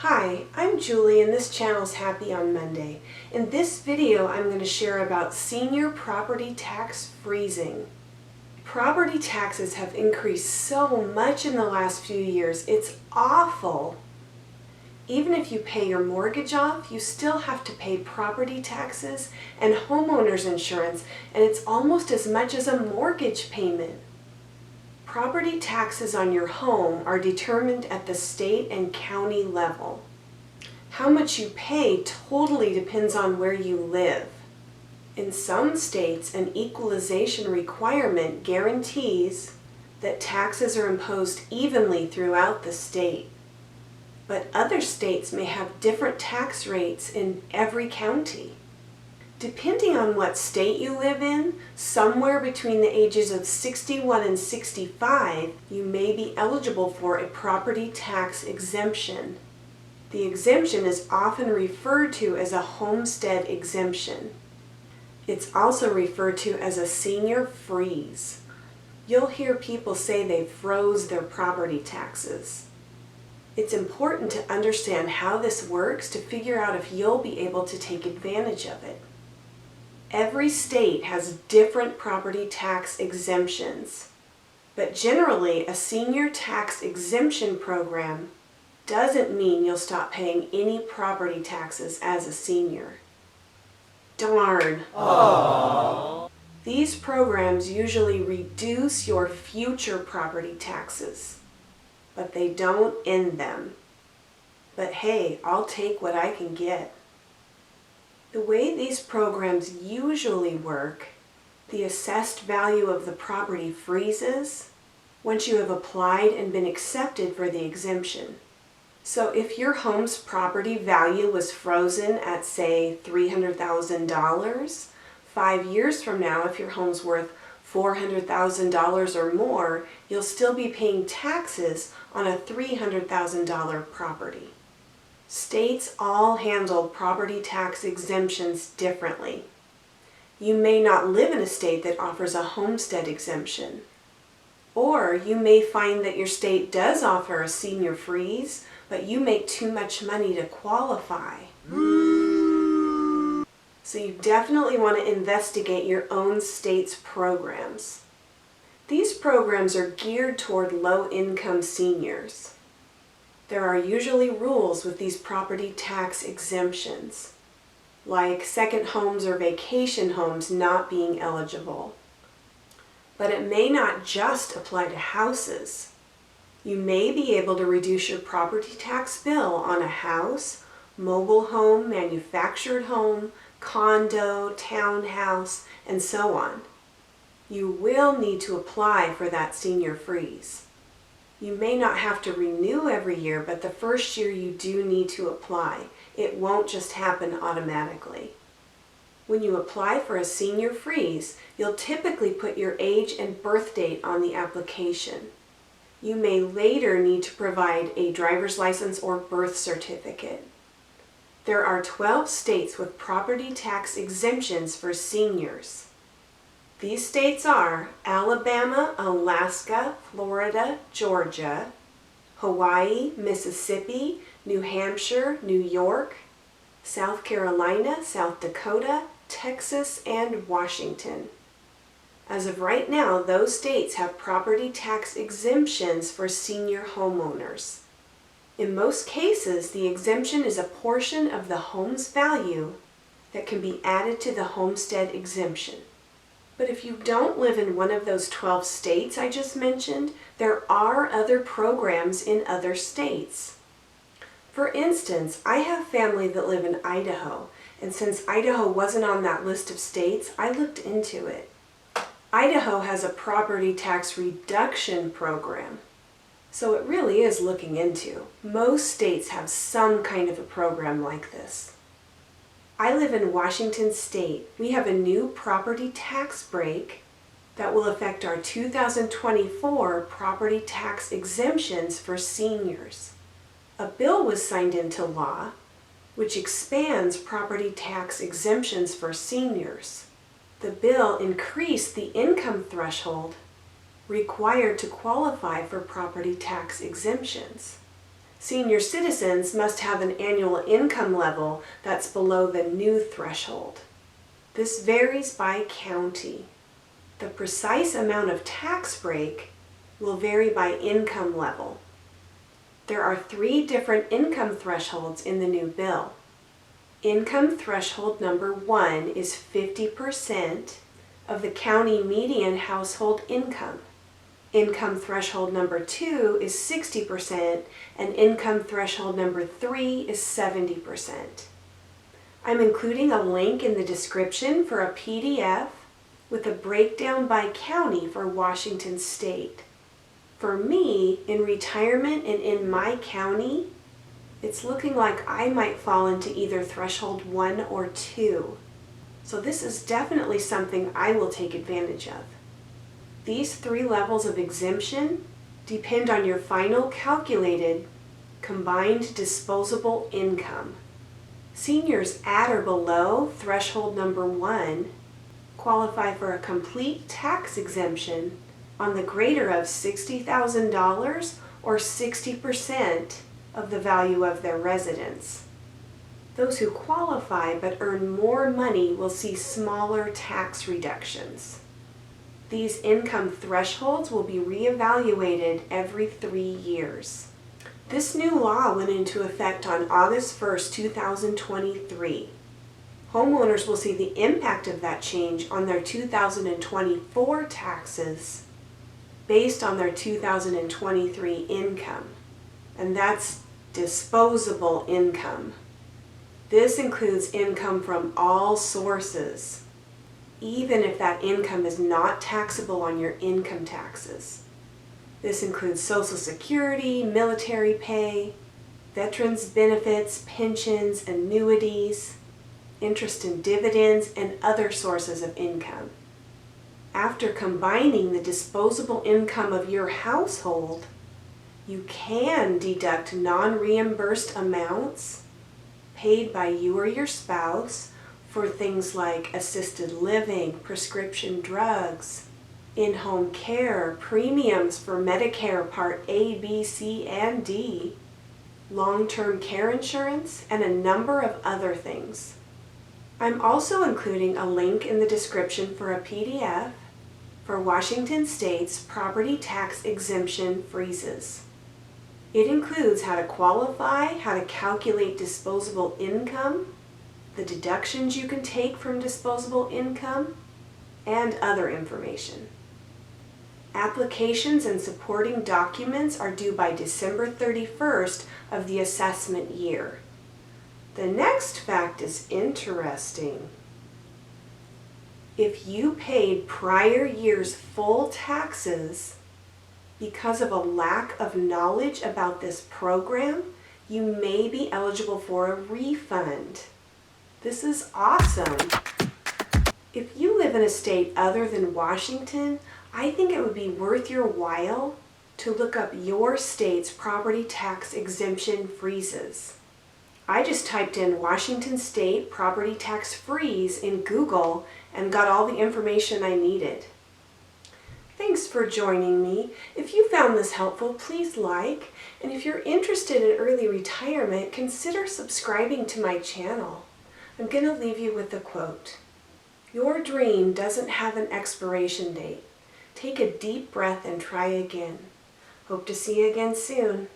Hi, I'm Julie and this channel's Happy on Monday. In this video I'm going to share about senior property tax freezing. Property taxes have increased so much in the last few years, it's awful. Even if you pay your mortgage off, you still have to pay property taxes and homeowners insurance, and it's almost as much as a mortgage payment. Property taxes on your home are determined at the state and county level. How much you pay totally depends on where you live. In some states, an equalization requirement guarantees that taxes are imposed evenly throughout the state. But other states may have different tax rates in every county. Depending on what state you live in, somewhere between the ages of 61 and 65, you may be eligible for a property tax exemption. The exemption is often referred to as a homestead exemption. It's also referred to as a senior freeze. You'll hear people say they froze their property taxes. It's important to understand how this works to figure out if you'll be able to take advantage of it. Every state has different property tax exemptions, but generally a senior tax exemption program doesn't mean you'll stop paying any property taxes as a senior. Darn. Aww. These programs usually reduce your future property taxes, but they don't end them. But hey, I'll take what I can get. The way these programs usually work, the assessed value of the property freezes once you have applied and been accepted for the exemption. So if your home's property value was frozen at, say, $300,000, 5 years from now, if your home's worth $400,000 or more, you'll still be paying taxes on a $300,000 property. States all handle property tax exemptions differently. You may not live in a state that offers a homestead exemption. Or you may find that your state does offer a senior freeze, but you make too much money to qualify. So you definitely want to investigate your own state's programs. These programs are geared toward low-income seniors. There are usually rules with these property tax exemptions, like second homes or vacation homes not being eligible. But it may not just apply to houses. You may be able to reduce your property tax bill on a house, mobile home, manufactured home, condo, townhouse, and so on. You will need to apply for that senior freeze. You may not have to renew every year, but the first year you do need to apply. It won't just happen automatically. When you apply for a senior freeze, you'll typically put your age and birth date on the application. You may later need to provide a driver's license or birth certificate. There are 12 states with property tax exemptions for seniors. These states are Alabama, Alaska, Florida, Georgia, Hawaii, Mississippi, New Hampshire, New York, South Carolina, South Dakota, Texas, and Washington. As of right now, those states have property tax exemptions for senior homeowners. In most cases, the exemption is a portion of the home's value that can be added to the homestead exemption. But if you don't live in one of those 12 states I just mentioned, there are other programs in other states. For instance, I have family that live in Idaho, and since Idaho wasn't on that list of states, I looked into it. Idaho has a property tax reduction program, so it really is looking into. Most states have some kind of a program like this. I live in Washington State. We have a new property tax break that will affect our 2024 property tax exemptions for seniors. A bill was signed into law which expands property tax exemptions for seniors. The bill increased the income threshold required to qualify for property tax exemptions. Senior citizens must have an annual income level that's below the new threshold. This varies by county. The precise amount of tax break will vary by income level. There are 3 different income thresholds in the new bill. Income threshold number 1 is 50% of the county median household income. Income threshold number 2 is 60%, and income threshold number 3 is 70%. I'm including a link in the description for a PDF with a breakdown by county for Washington State. For me, in retirement and in my county, it's looking like I might fall into either threshold 1 or 2. So this is definitely something I will take advantage of. These 3 levels of exemption depend on your final calculated combined disposable income. Seniors at or below threshold number 1 qualify for a complete tax exemption on the greater of $60,000 or 60% of the value of their residence. Those who qualify but earn more money will see smaller tax reductions. These income thresholds will be reevaluated every 3 years. This new law went into effect on August 1st, 2023. Homeowners will see the impact of that change on their 2024 taxes based on their 2023 income, and that's disposable income. This includes income from all sources, even if that income is not taxable on your income taxes. This includes Social Security, military pay, veterans benefits, pensions, annuities, interest and dividends, and other sources of income. After combining the disposable income of your household, you can deduct non-reimbursed amounts paid by you or your spouse for things like assisted living, prescription drugs, in-home care, premiums for Medicare Part A, B, C, and D, long-term care insurance, and a number of other things. I'm also including a link in the description for a PDF for Washington State's property tax exemption freezes. It includes how to qualify, how to calculate disposable income, the deductions you can take from disposable income, and other information. Applications and supporting documents are due by December 31st of the assessment year. The next fact is interesting. If you paid prior year's full taxes because of a lack of knowledge about this program, you may be eligible for a refund. This is awesome. If you live in a state other than Washington, I think it would be worth your while to look up your state's property tax exemption freezes. I just typed in Washington State property tax freeze in Google and got all the information I needed. Thanks for joining me. If you found this helpful, please like, and if you're interested in early retirement, consider subscribing to my channel. I'm going to leave you with a quote. Your dream doesn't have an expiration date. Take a deep breath and try again. Hope to see you again soon.